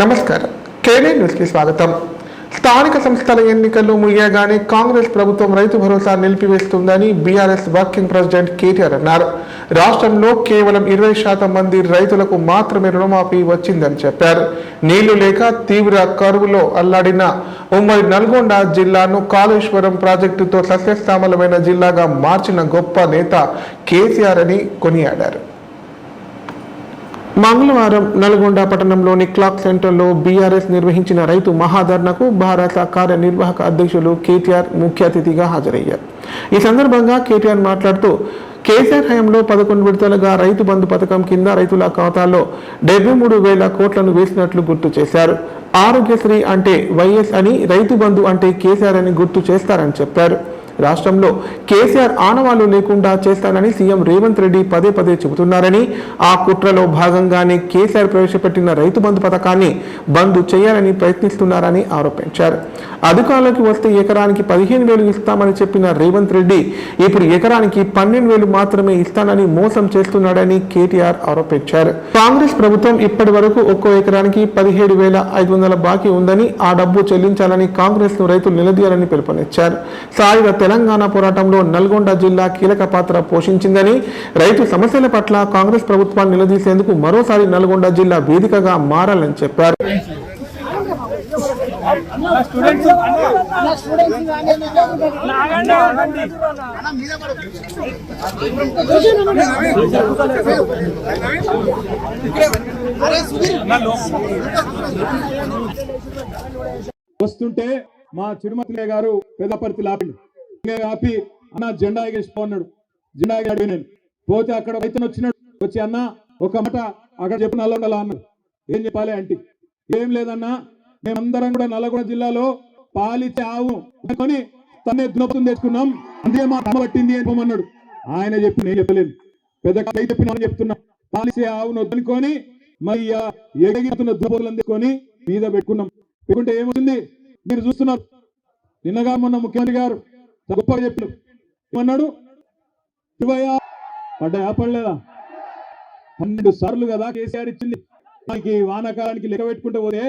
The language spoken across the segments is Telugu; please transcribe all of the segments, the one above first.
నమస్కారం. కేనే న్యూస్ కి స్వాగతం. స్థానిక సంస్థల ఎన్నికలు ముగియగానే కాంగ్రెస్ ప్రభుత్వం Rythu Bharosa నిలిపివేస్తుందని BRS working president KTR అన్నారు. రాష్ట్రంలో కేవలం 20% మంది రైతులకు మాత్రమే రుణమాఫీ వచ్చిందని చెప్పారు. నీళ్లు లేక తీవ్ర కరువులో అల్లాడిన ఉమ్మడి నల్గొండ జిల్లాను కాళేశ్వరం ప్రాజెక్టుతో సస్యశ్యామలమైన జిల్లాగా మార్చిన గొప్ప నేత కేసీఆర్ అని కొనియాడారు. మంగళవారం నల్గొండ పట్టణంలోని క్లాక్ సెంటర్లో బీఆర్ఎస్ నిర్వహించిన రైతు మహాధర్నాకు భారత కార్యనిర్వాహక అధ్యక్షులు కేటీఆర్ ముఖ్య అతిథిగా హాజరయ్యారు. ఈ సందర్భంగా కేటీఆర్ మాట్లాడుతూ కేసీఆర్ హయాంలో 11 విడతలుగా రైతు బంధు పథకం కింద రైతుల ఖాతాలో 73,000 కోట్లను వేసినట్లు గుర్తు చేశారు. ఆరోగ్యశ్రీ అంటే వైఎస్ అని, రైతు బంధు అంటే కేసీఆర్ అని గుర్తు చేస్తారని చెప్పారు. రాష్ట్రంలో కేసీఆర్ ఆనవాళ్లు లేకుండా చేస్తానని సీఎం రేవంత్ రెడ్డి పదే పదే చెబుతున్నారని, ఆ కుట్రలో భాగంగానే కేసీఆర్ ప్రవేశపెట్టిన రైతు బంధు పథకాన్ని బంద్ చేయాలని ప్రయత్నిస్తున్నారని ఆరోపించారు. అధికారులకు వస్తే ఎకరానికి 15,000 ఇస్తామని చెప్పిన రేవంత్ రెడ్డి ఇప్పుడు ఎకరానికి 12,000 మాత్రమే ఇస్తానని మోసం చేస్తున్నాడని కేటీఆర్ ఆరోపించారు. కాంగ్రెస్ ప్రభుత్వం ఇప్పటి వరకు ఒక్కో ఎకరానికి 17,500 బాకీ ఉందని, ఆ డబ్బు చెల్లించాలని కాంగ్రెస్ ను రైతులు నిలదీయాలని పిలుపునిచ్చారు. సాయుధ తెలంగాణ పోరాటంలో నల్గొండ జిల్లా కీలక పాత్ర పోషించిందని, రైతు సమస్యల పట్ల కాంగ్రెస్ ప్రభుత్వాన్ని నిలదీసేందుకు మరోసారి నల్గొండ జిల్లా వేదికగా మారాలని చెప్పారు. వస్తుంటే మా చిరుమతి గారు పెద్దపర్తి ఆపి అన్న జెండా ఎగేసిపోన్నాడు. జెండా ఎగాడు నేను పోతే అక్కడ రైతును వచ్చినాడు. వచ్చి అన్న ఒక మాట అక్కడ చెప్పి నల్గొండలా అన్నాడు. ఏం చెప్పాలి అంటే ఏం లేదన్నా, మేమందరం కూడా నల్గొండ జిల్లాలో పాలిచ్చే ఆవు కొని తనే దునపం తెచ్చుకున్నాం, అంతే మా తమ పట్టింది అని పోమన్నాడు. ఆయన చెప్పి నేను చెప్పలేదు, పెద్ద చెప్పిన చెప్తున్నా. పాలిచ్చే ఆవును వదులుకొని మరి ఎగిరితున్న దునపతులను తెచ్చుకొని మీద పెట్టుకున్నాం. పెట్టుకుంటే ఏమవుతుంది మీరు చూస్తున్నారు. నిన్నగా మొన్న ముఖ్యమంత్రి గారు గొప్పగా చెప్పారు. ఏమన్నాడు? 26 పడ్డాయా పడలేదా? 12 సార్లు కదా కేసీఆర్ ఇచ్చింది. మనకి వానాకాలానికి లెక్క పెట్టుకుంటే పోతే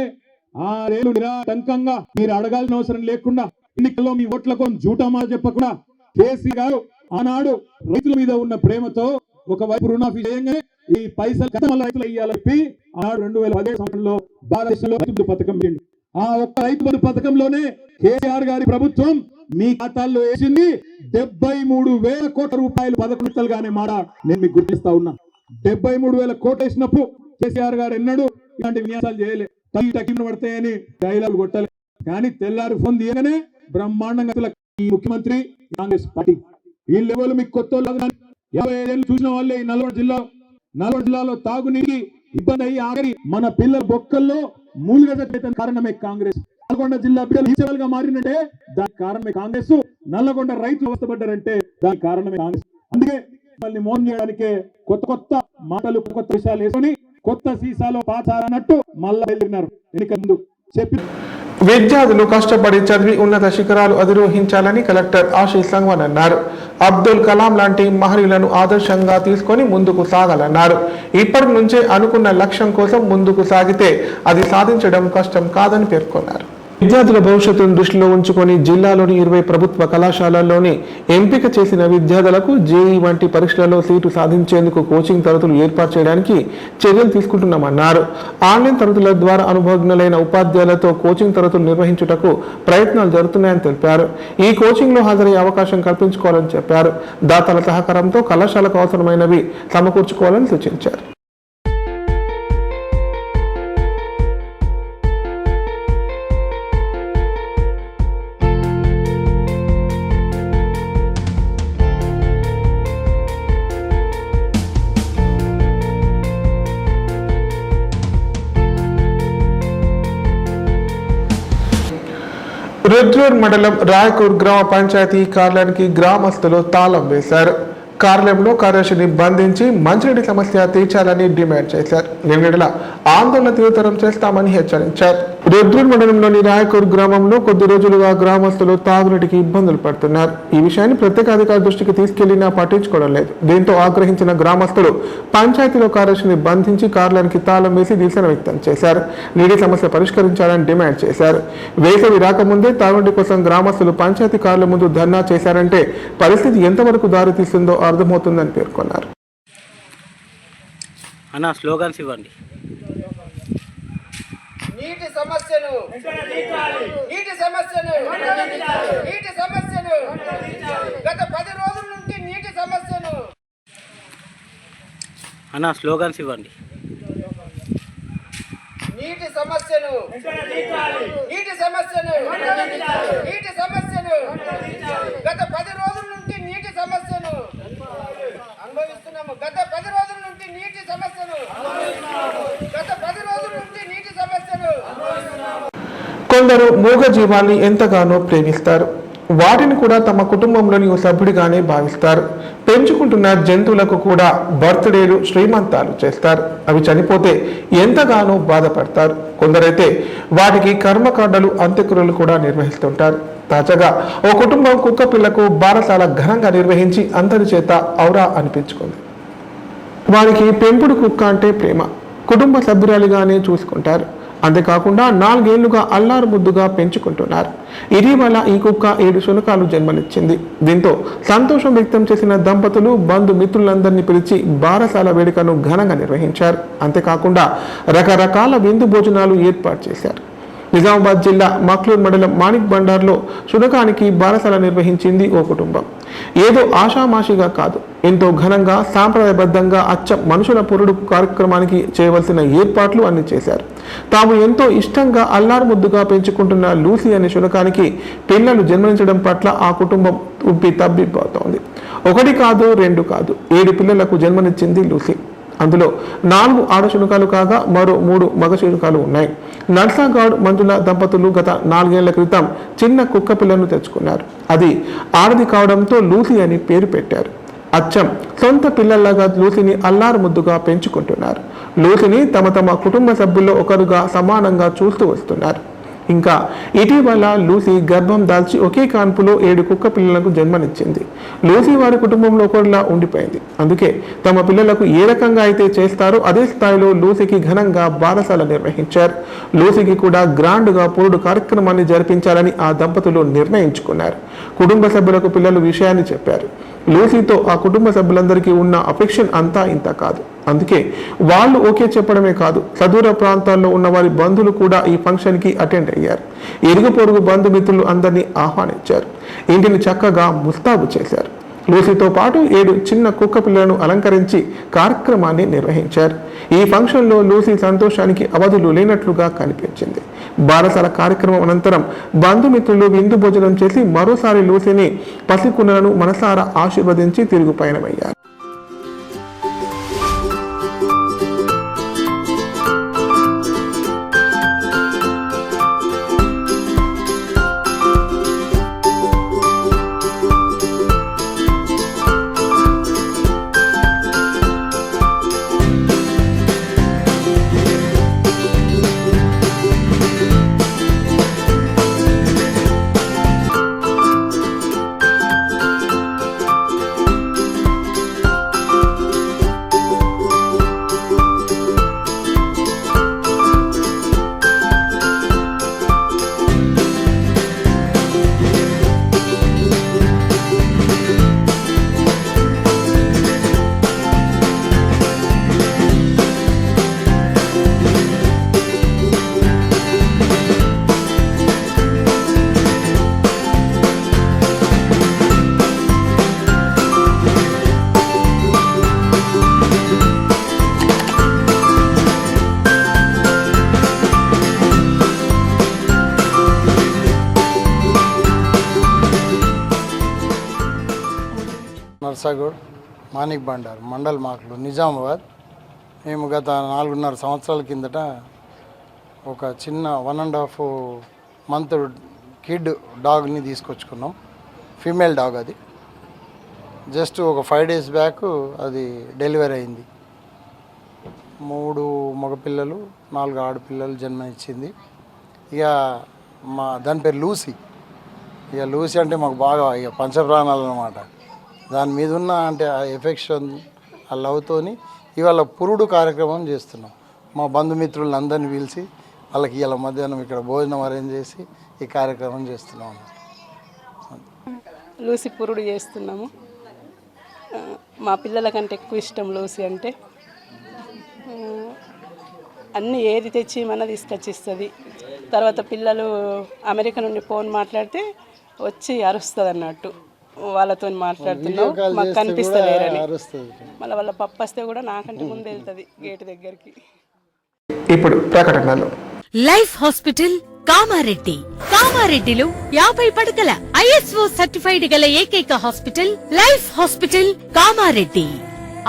6 ఏళ్ళు నిరాటంకంగా మీరు అడగాల్సిన అవసరం లేకుండా, ఎన్నికల్లో మీ ఓట్లకు జూటమా చెప్పకుండా కేసీఆర్ గారు ఆనాడు రైతుల మీద ఉన్న ప్రేమతో ఒకవైపు రుణమాఫీ చేయగానే ఈ పైసలు కథమల్ల రైతులు అయ్యాలని చెప్పి ఆనాడు 2017 సంవత్సరంలో భారతదేశంలో రైతు పథకం చేయండి. ఆ ఒక్క రైతు బంధు పథకంలోనే కేసీఆర్ గారి ప్రభుత్వం మీ ఖాతాల్లో వేసింది 73,000 కోట్ల రూపాయలు 11 విడతలుగానే మాట నేను మీకు గుర్తిస్తా ఉన్నా. 73,000 కోట్లు వేసినప్పుడు కేసీఆర్ గారు ఎన్నడూ ఇలాంటి విన్యాసాలు చేయలే. తగ్గిన పడతాయని డైలాగులు కొట్టలే. కానీ తెల్లారి ఫోన్ తీయగానే బ్రహ్మాండంగా ఈ ముఖ్యమంత్రి కాంగ్రెస్ పార్టీ ఈ లెవెల్ మీకు కొత్త 55 ఏళ్ళు చూసిన వాళ్ళే. ఈ నల్గొండ జిల్లాలో తాగునీటి ఇబ్బంది అయ్యి ఆఖరి మన పిల్లల బొక్కల్లో మూలుగా చచ్చిపోయిన కారణమే కాంగ్రెస్. నల్గొండ జిల్లా బిడ్డలు ఈచవల్గా మారినంటే దానికి కారణమే కాంగ్రెస్. నల్లగొండ రైతులు అవస్థపడ్డారంటే దానికి కారణమే కాంగ్రెస్. అందుకే మిమ్మల్ని మోసం చేయడానికే కొత్త మాటలు కొత్త విషయాలు వేసుకొని కొత్త సీసాలో పాచారన్నట్టు మళ్ళా వెళ్ళినారు. ఎన్నిక ముందు చెప్పి విద్యార్థులు కష్టపడి చదివి ఉన్నత శిఖరాలు అధిరోహించాలని కలెక్టర్ ఆశీష్ సంగ్వాన్ అన్నారు. అబ్దుల్ కలాం లాంటి మహనీయులను ఆదర్శంగా తీసుకొని ముందుకు సాగాలన్నారు. ఇప్పటి నుంచే అనుకున్న లక్ష్యం కోసం ముందుకు సాగితే అది సాధించడం కష్టం కాదని పేర్కొన్నారు. విద్యార్థుల భవిష్యత్తును దృష్టిలో ఉంచుకొని జిల్లాలోని 20 ప్రభుత్వ కళాశాలల్లోని ఎంపిక చేసిన విద్యార్థులకు జేఈ వంటి పరీక్షలలో సీటు సాధించేందుకు కోచింగ్ తరగతులు ఏర్పాటు చేయడానికి చర్యలు తీసుకుంటున్నామన్నారు. ఆన్లైన్ తరగతుల ద్వారా అనుభవజ్ఞులైన ఉపాధ్యాయులతో కోచింగ్ తరగతులు నిర్వహించుటకు ప్రయత్నాలు జరుగుతున్నాయని తెలిపారు. ఈ కోచింగ్లో హాజరయ్యే అవకాశం కల్పించుకోవాలని చెప్పారు. దాతల సహకారంతో కళాశాలకు అవసరమైనవి సమకూర్చుకోవాలని సూచించారు. రుద్రూర్ మండలం రాయకూర్ గ్రామ పంచాయతీ కార్యాలయానికి గ్రామస్తులు తాళం వేశారు. కార్యాలయంలో కార్యదర్శిని బంధించి మంచినీటి సమస్య తీర్చాలని డిమాండ్ చేశారు. నిన్నెడల ఆందోళన తీవ్రతరం చేస్తామని హెచ్చరించారు. రుద్రూర్ మండలంలోని రాయకూర్ గ్రామంలో కొద్ది రోజులుగా గ్రామస్తులు తాగునీటికి ఇబ్బందులు పడుతున్నారు. ఈ విషయాన్ని ప్రత్యేక అధికారి దృష్టికి తీసుకెళ్లినా పట్టించుకోవడం లేదు. దీంతో ఆగ్రహించిన గ్రామస్తులు పంచాయతీలో కార్యదర్శిని బంధించి కార్యాలయానికి తాళం వేసి నిరసన వ్యక్తం చేశారు. నీటి సమస్య పరిష్కరించాలని డిమాండ్ చేశారు. వేసవి రాకముందే తాగునీటి కోసం గ్రామస్తులు పంచాయతీ కార్యాలయం ముందు ధర్నా చేశారంటే పరిస్థితి ఎంతవరకు దారితీస్తుందో అర్థమవుతుందని పేర్కొన్నారు. అన్న స్లోగన్స్ ఇవ్వండి. నీటి సమస్యను గత 10 రోజుల నుండి నీటి సమస్యను అన్న స్లోగన్స్ ఇవ్వండి. నీటి సమస్యను గత 10 రోజుల నుండి నీటి సమస్యను అనుభవిస్తున్నాము. గత 10 రోజుల నుండి నీటి సమస్యను కొందరు మూగ జీవాన్ని ఎంతగానో ప్రేమిస్తారు. వాటిని కూడా తమ కుటుంబంలోని ఓ సభ్యుడిగానే భావిస్తారు. పెంచుకుంటున్న జంతువులకు కూడా బర్త్డేలు, శ్రీమంతాలు చేస్తారు. అవి చనిపోతే ఎంతగానో బాధపడతారు. కొందరైతే వాటికి కర్మకాండలు, అంత్యక్రియలు కూడా నిర్వహిస్తుంటారు. తాజాగా ఓ కుటుంబం కుక్క పిల్లకు బారసాల ఘనంగా నిర్వహించి అందరి చేత ఔరా అనిపించుకుంది. వారికి పెంపుడు కుక్క అంటే ప్రేమ. కుటుంబ సభ్యురాలిగానే చూసుకుంటారు. అంతేకాకుండా 4 ఏళ్లుగా అల్లారు ముద్దుగా పెంచుకుంటున్నారు. ఇటీవల ఈ కుక్క 7 శునకాలు జన్మనిచ్చింది. దీంతో సంతోషం వ్యక్తం చేసిన దంపతులు బంధుమిత్రులందరినీ పిలిచి బారసాల వేడుకను ఘనంగా నిర్వహించారు. అంతేకాకుండా రకరకాల విందు భోజనాలు ఏర్పాటు చేశారు. నిజామాబాద్ జిల్లా మక్లూర్ మండలం మాణిక్ బండార్లో శునకానికి బారసాల నిర్వహించింది ఓ కుటుంబం. ఏదో ఆషామాషిగా కాదు, ఎంతో ఘనంగా సాంప్రదాయబద్ధంగా అచ్చం మనుషుల పురుడు కార్యక్రమానికి చేయవలసిన ఏర్పాట్లు అన్ని చేశారు. తాము ఎంతో ఇష్టంగా అల్లారు ముద్దుగా పెంచుకుంటున్న లూసీ అనే శునకానికి పిల్లలు జన్మనించడం పట్ల ఆ కుటుంబం ఉబ్బి తబ్బిపోతోంది. 1 కాదు 2 కాదు 7 పిల్లలకు జన్మనిచ్చింది లూసీ. అందులో 4 ఆడ శునకాలు కాగా మరో 3 మగ శునకాలు ఉన్నాయి. నర్సాగౌడ్ మంజుల దంపతులు గత 4 ఏళ్ల క్రితం చిన్న కుక్క పిల్లను తెచ్చుకున్నారు. అది ఆడది కావడంతో లూసీ అని పేరు పెట్టారు. అచ్చం సొంత పిల్లల్లాగా లూసీని అల్లారు ముద్దుగా పెంచుకుంటున్నారు. లూసీని తమ కుటుంబ సభ్యుల్లో ఒకరుగా సమానంగా చూస్తూ వస్తున్నారు. ఇంకా ఇటీవల లూసీ గర్భం దాల్చి ఒకే కాన్పులో 7 కుక్క పిల్లలకు జన్మనిచ్చింది. లూసీ వారి కుటుంబంలో ఒకరిలా ఉండిపోయింది. అందుకే తమ పిల్లలకు ఏ రకంగా అయితే చేస్తారో అదే స్థాయిలో లూసీకి ఘనంగా బారసాల నిర్వహించారు. లూసీకి కూడా గ్రాండ్గా పురుడు కార్యక్రమాన్ని జరిపించాలని ఆ దంపతులు నిర్ణయించుకున్నారు. కుటుంబ సభ్యులకు పిల్లలు విషయాన్ని చెప్పారు. లూసీతో ఆ కుటుంబ సభ్యులందరికీ ఉన్న అఫెక్షన్ అంతా ఇంత కాదు. అందుకే వాళ్ళు ఓకే చెప్పడమే కాదు, సదూర ప్రాంతాల్లో ఉన్న వారి బంధువులు కూడా ఈ ఫంక్షన్కి అటెండ్ అయ్యారు. ఇరుగు పొరుగు బంధుమిత్రులు అందరినీ ఆహ్వానించారు. ఇంటిని చక్కగా ముస్తాబు చేశారు. లూసీతో పాటు 7 చిన్న కుక్క పిల్లలను అలంకరించి కార్యక్రమాన్ని నిర్వహించారు. ఈ ఫంక్షన్లో లూసీ సంతోషానికి అవధులు లేనట్లుగా కనిపించింది. బారసాల కార్యక్రమం అనంతరం బంధుమిత్రులు విందు భోజనం చేసి మరోసారి లూసీని పసికున్నలను మనసారా ఆశీర్వదించి తిరుగు పయనమయ్యారు. నర్సాగౌడ్ మాణిక్ బండార్ మండల్ మాక్లూర్ నిజామాబాద్. మేము గత 4.5 సంవత్సరాల కిందట ఒక చిన్న 1.5 మంత్ కిడ్ డాగ్ని తీసుకొచ్చుకున్నాం. ఫీమేల్ డాగ్ అది. జస్ట్ ఒక 5 డేస్ బ్యాక్ అది డెలివరీ అయింది. 3 మగపిల్లలు 4 ఆడపిల్లలు జన్మనిచ్చింది. ఇక దాని పేరు లూసీ. ఇక లూసీ అంటే మాకు బాగా ఇక పంచప్రాణాలు అనమాట. దాని మీద ఉన్న అంటే ఆ ఎఫెక్షన్, ఆ లవ్తోని ఇవాళ పురుడు కార్యక్రమం చేస్తున్నాం. మా బంధుమిత్రులను అందరినీ పిలిచి వాళ్ళకి ఇవాళ మధ్యాహ్నం ఇక్కడ భోజనం అరేంజ్ చేసి ఈ కార్యక్రమం చేస్తున్నాం. లూసీ పురుడు చేస్తున్నాము. మా పిల్లల కంటే ఎక్కువ ఇష్టం లూసీ అంటే. అన్నీ ఏది తెచ్చి మన తీసుకొచ్చిస్తుంది. తర్వాత పిల్లలు అమెరికా నుండి ఫోన్ మాట్లాడితే వచ్చి అరుస్తుంది అన్నట్టు. వాళ్ళతో మాట్లాడుతున్నాం, మాకు కనిపిస్తలేరని. మళ్ళీ వాళ్ళ పప్పు వస్తే కూడా నాకంటే ముందు వెళ్తుంది గేటు దగ్గరికి. ఇప్పుడు ప్రకటనలు. Life hospital Kamareddy. కామారెడ్డిలో 50 పడకల ISO సర్టిఫైడ్ గల ఏకైక hospital life hospital Kamareddy.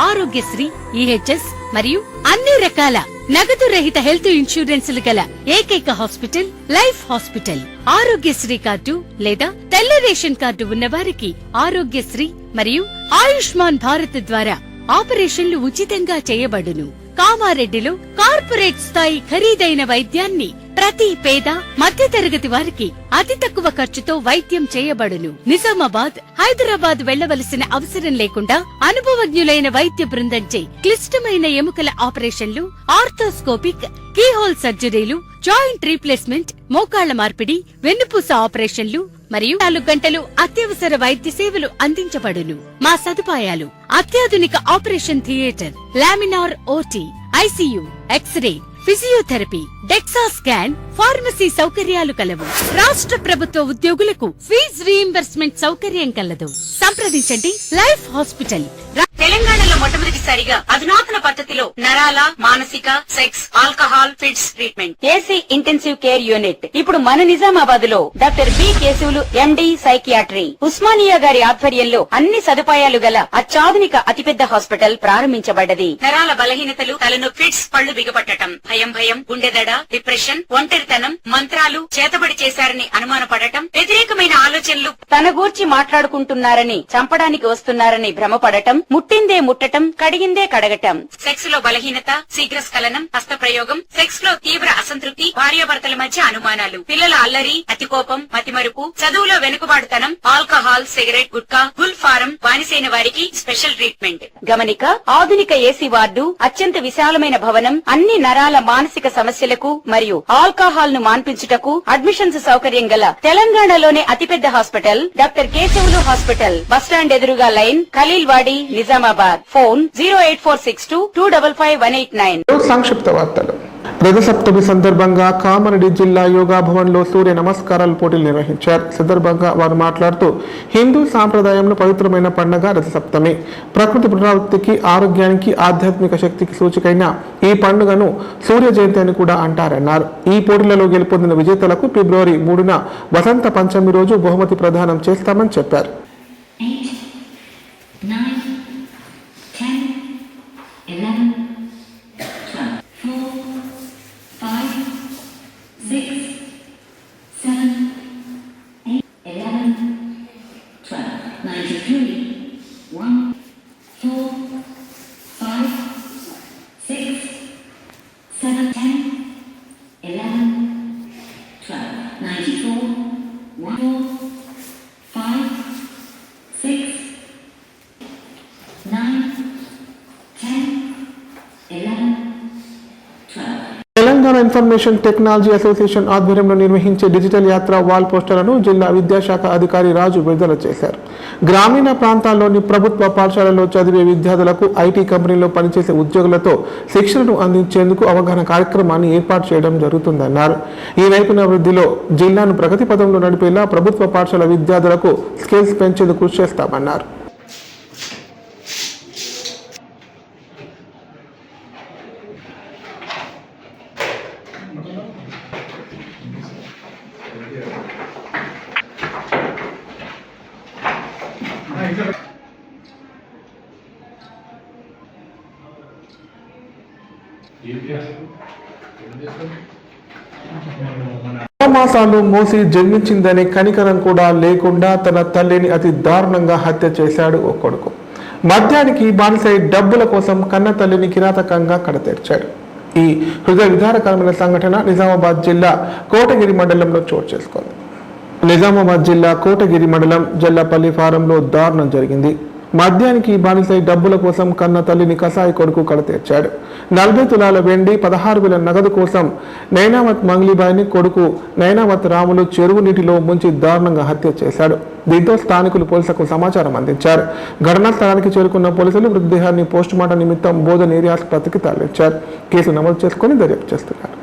Aarogyasri, EHS మరియు అన్ని రకాల నగదు రహిత హెల్త్ ఇన్సూరెన్సులు గల ఏకైక hospital life hospital. Aarogyasri card లేదా తెల్ల రేషన్ కార్డు ఉన్న వారికి ఆరోగ్యశ్రీ మరియు ఆయుష్మాన్ భారత్ ద్వారా ఆపరేషన్లు ఉచితంగా చేయబడును. కామారెడ్డిలో కార్పొరేట్ స్థాయి ఖరీదైన వైద్యాన్ని ప్రతి పేద మధ్యతరగతి వారికి అతి తక్కువ ఖర్చుతో వైద్యం చేయబడును. నిజామాబాద్, హైదరాబాద్ వెళ్లవలసిన అవసరం లేకుండా అనుభవజ్ఞులైన వైద్య బృందంచే క్లిష్టమైన ఎముకల ఆపరేషన్లు, ఆర్థోస్కోపిక్, కీహోల్ సర్జరీలు, జాయింట్ రీప్లేస్మెంట్, మోకాళ్ల మార్పిడి, వెన్నుపూస ఆపరేషన్లు మరియు 4 గంటలు అత్యవసర వైద్య సేవలు అందించబడును. మా సదుపాయాలు: అత్యాధునిక operation theatre, laminar OT, ICU, x-ray, physiotherapy, dexa scan, pharmacy సౌకర్యాలు కలవు. రాష్ట్ర ప్రభుత్వ ఉద్యోగులకు ఫీజు రీయింబర్స్మెంట్ సౌకర్యం కలదు. సంప్రదించండి లైఫ్ హాస్పిటల్. తెలంగాణలో మొట్టమొదటిసారిగా అధునాతన పద్ధతిలో నరాల, మానసిక, sex, alcohol, fits treatment, AC intensive care unit ఇప్పుడు మన నిజామాబాద్ లో doctor B Keshavulu MD psychiatry, Osmania గారి ఆధ్వర్యంలో అన్ని సదుపాయాలు గల అత్యాధునిక అతిపెద్ద హాస్పిటల్ ప్రారంభించబడ్డది. నరాల బలహీనతలు, తలనొప్పి, ఫిట్స్, పళ్లు బిగపట్టడం, భయం, గుండెదడ, డిప్రెషన్, ఒంటరితనం, మంత్రాలు చేతబడి చేశారని అనుమానపడటం, వ్యతిరేకమైన ఆలోచనలు, తన గూర్చి మాట్లాడుకుంటున్నారని, చంపడానికి వస్తున్నారని భ్రమపడటం, ముట్టిందే ముట్టటం, కడిగిందే కడగటం, సెక్స్ లో బలహీనత, శీఘ్రస్ఖలనం, హస్తప్రయోగం, సెక్స్ లో తీవ్ర అసంతృప్తి, భార్యాభర్తల మధ్య అనుమానాలు, పిల్లల అల్లరి, అతికోపం, మతిమరుపు, చదువులో వెనుకబాటుతనం, alcohol, cigarette, gutka, Gul form బానిసైన వారికి స్పెషల్ ట్రీట్మెంట్. గమనిక: ఆధునిక ఏసీ వార్డు, అత్యంత విశాలమైన భవనం, అన్ని నరాల మానసిక సమస్యలకు మరియు ఆల్కహాల్ ను మాన్పించుటకు అడ్మిషన్స్ సౌకర్యం గల తెలంగాణలోనే అతిపెద్ద hospital doctor Keshavulu hospital. Bus stand ఎదురుగా లైన్, ఖలీల్వాడి, నిజామాబాద్. ఫోన్ 08462255189. సంక్షిప్త వార్తలు. రథసప్తమి సందర్భంగా కామారెడ్డి జిల్లా యోగా భవన్ లో సూర్య నమస్కారాల పోటీలు నిర్వహించారు. సందర్భంగా వారు మాట్లాడుతూ హిందూ సాంప్రదాయంలో పవిత్రమైన పండుగ రథసప్తమి. ప్రకృతి పునరావృత్తికి, ఆరోగ్యానికి, ఆధ్యాత్మిక శక్తికి సూచికైన ఈ పండుగను సూర్య జయంతి అని కూడా అంటారన్నారు. ఈ పోటీలలో గెలుపొందిన విజేతలకు ఫిబ్రవరి 3న వసంత పంచమి రోజు బహుమతి ప్రదానం చేస్తామని చెప్పారు. 8, 9, 10, 11, 12, 4, 5, 6, 7, 8, 11, 12, 93, 1, 4, 5, 6, 7, 10, 11, 12, 94, 1, 4, 5, 6, 9, 10, 11, 12. తెలంగాణ ఇన్ఫర్మేషన్ టెక్నాలజీ అసోసియేషన్ ఆధ్వర్యంలో నిర్వహించే డిజిటల్ యాత్ర వాల్ పోస్టర్లను జిల్లా విద్యాశాఖ అధికారి రాజు విడుదల చేశారు. గ్రామీణ ప్రాంతాల్లోని ప్రభుత్వ పాఠశాలలో చదివే విద్యార్థులకు ఐటీ కంపెనీలో పనిచేసే ఉద్యోగులతో శిక్షణను అందించేందుకు అవగాహన కార్యక్రమాన్ని ఏర్పాటు చేయడం జరుగుతుందన్నారు. ఈ నైపుణ్యాభివృద్ధిలో జిల్లాను ప్రగతి పథంలో నడిపేలా ప్రభుత్వ పాఠశాల విద్యార్థులకు స్కిల్స్ పెంచేందుకు కృషి చేస్తామన్నారు. మాసాలు మోసి జన్మించిందనే కనికరం కూడా లేకుండా తన తల్లిని అతి దారుణంగా హత్య చేశాడు ఓ కొడుకు. మద్యానికి బానిసై డబ్బుల కోసం కన్న తల్లిని కిరాతకంగా కడతీర్చాడు. ఈ హృదయ విదారకరమైన సంఘటన నిజామాబాద్ జిల్లా కోటగిరి మండలంలో చోటు చేసుకుంది. నిజామాబాద్ జిల్లా కోటగిరి మండలం జల్లపల్లి ఫారంలో దారుణం జరిగింది. మద్యానికి బానిసై డబ్బుల కోసం కన్న తల్లిని కసాయి కొడుకు కడతీర్చాడు. 40 తులాల వెండి 16,000 నగదు కోసం నైనావత్ మంగ్లీబాయిని కొడుకు నైనావత్ రాములు చెరువు నీటిలో ముంచి దారుణంగా హత్య చేశాడు. దీంతో స్థానికులు పోలీసులకు సమాచారం అందించారు. ఘటనా స్థలానికి చేరుకున్న పోలీసులు మృతదేహాన్ని పోస్టుమార్టం నిమిత్తం బోధన్ ఏరియా ఆసుపత్రికి తరలించారు. కేసు నమోదు చేసుకుని దర్యాప్తు చేస్తున్నారు.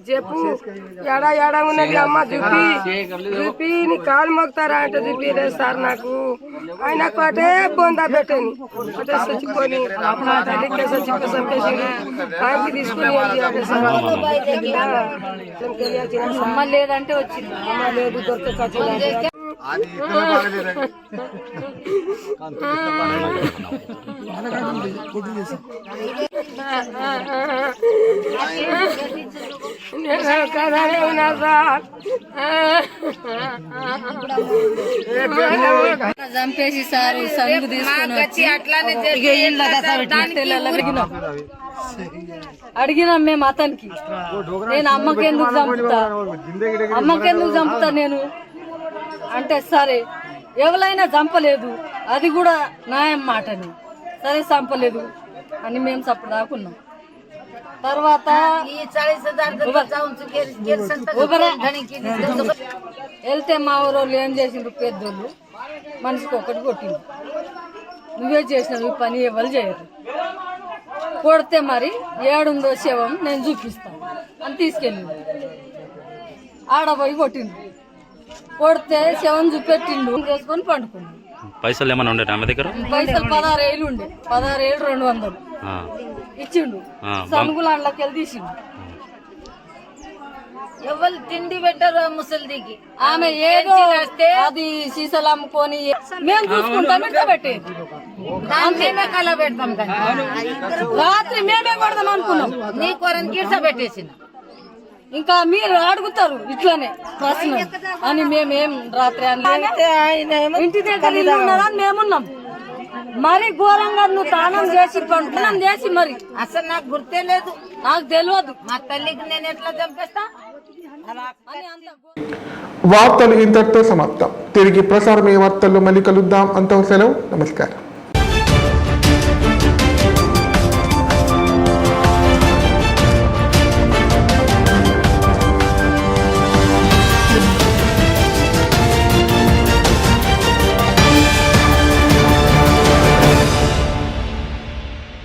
చెప్పు ఎడా ఉన్నది అమ్మ చూపి నీ కాలు మొక్తారా అంటే చూపిరే సార్ నాకు ఆయనకు అటే బొందా పెట్టని అటే చచ్చిపోని తల్లికి చచ్చిపోయి ఆయనకి తీసుకుని అమ్మ లేదంటే వచ్చింది అమ్మ లేదు దొరక చంపేసి సార్ సంగు తీసుకుని అడిగినాం మేము అతనికి, నేను అమ్మకెందుకు చంపుతా నేను అంటే, సరే ఎవరైనా చంపలేదు అది కూడా న్యాయం మాటని, సరే చంపలేదు అని మేము చప్పుడు దాకున్నాం. తర్వాత వెళ్తే మా ఊరోళ్ళు ఏం చేసిండ్రు, పెద్దోళ్ళు మనిషికి ఒకటి కొట్టింది, నువ్వే చేసినావు ఈ పని ఎవరు చేయరు, కొడితే మరి ఏడుందో శవం నేను చూపిస్తాను అని తీసుకెళ్ళింది. ఆడపోయి కొట్టింది, కొడితే శవం చూపెట్టిండు, చేసుకొని పండుకుంది. పైసలు ఏమైనా ఉండే ఆమె దగ్గర? పైసలు 16,000 ఉండే, 16,200 ఇచ్చిండు. సనుగులాండ్లోకి వెళ్ళి తీసిండు. ఎవరు తిండి పెట్టరు ముసలిదికి, ఆమె ఏదో అది సీసాలు అమ్ముకొని మేము చూసుకుంటాం, ఇంట్లో పెట్టేది మేమే కళ పెడతాం. రాత్రి మేమే కొడదాం అనుకున్నాం, నీ కొరని గిడ్స పెట్టేసిన. ఇంకా మీరు అడుగుతారు ఇట్లనే ప్రశ్న అని మేమేం రాత్రి ఇంటి దగ్గర ఇల్లు ఉన్నదని మేమున్నాం. మరి ఘోరంగా నువ్వు తానం చేసి పండుగ చేసి మరి అసలు నాకు గుర్తే లేదు, నాకు తెలియదు మా తల్లికి నేను ఎట్లా చంపేస్తా. వార్తలు ఇంతటితో సమాప్తం. తిరిగి ప్రసారమయ్యే వార్తల్లో మళ్ళీ కలుద్దాం. అంత సెలవు, నమస్కారం.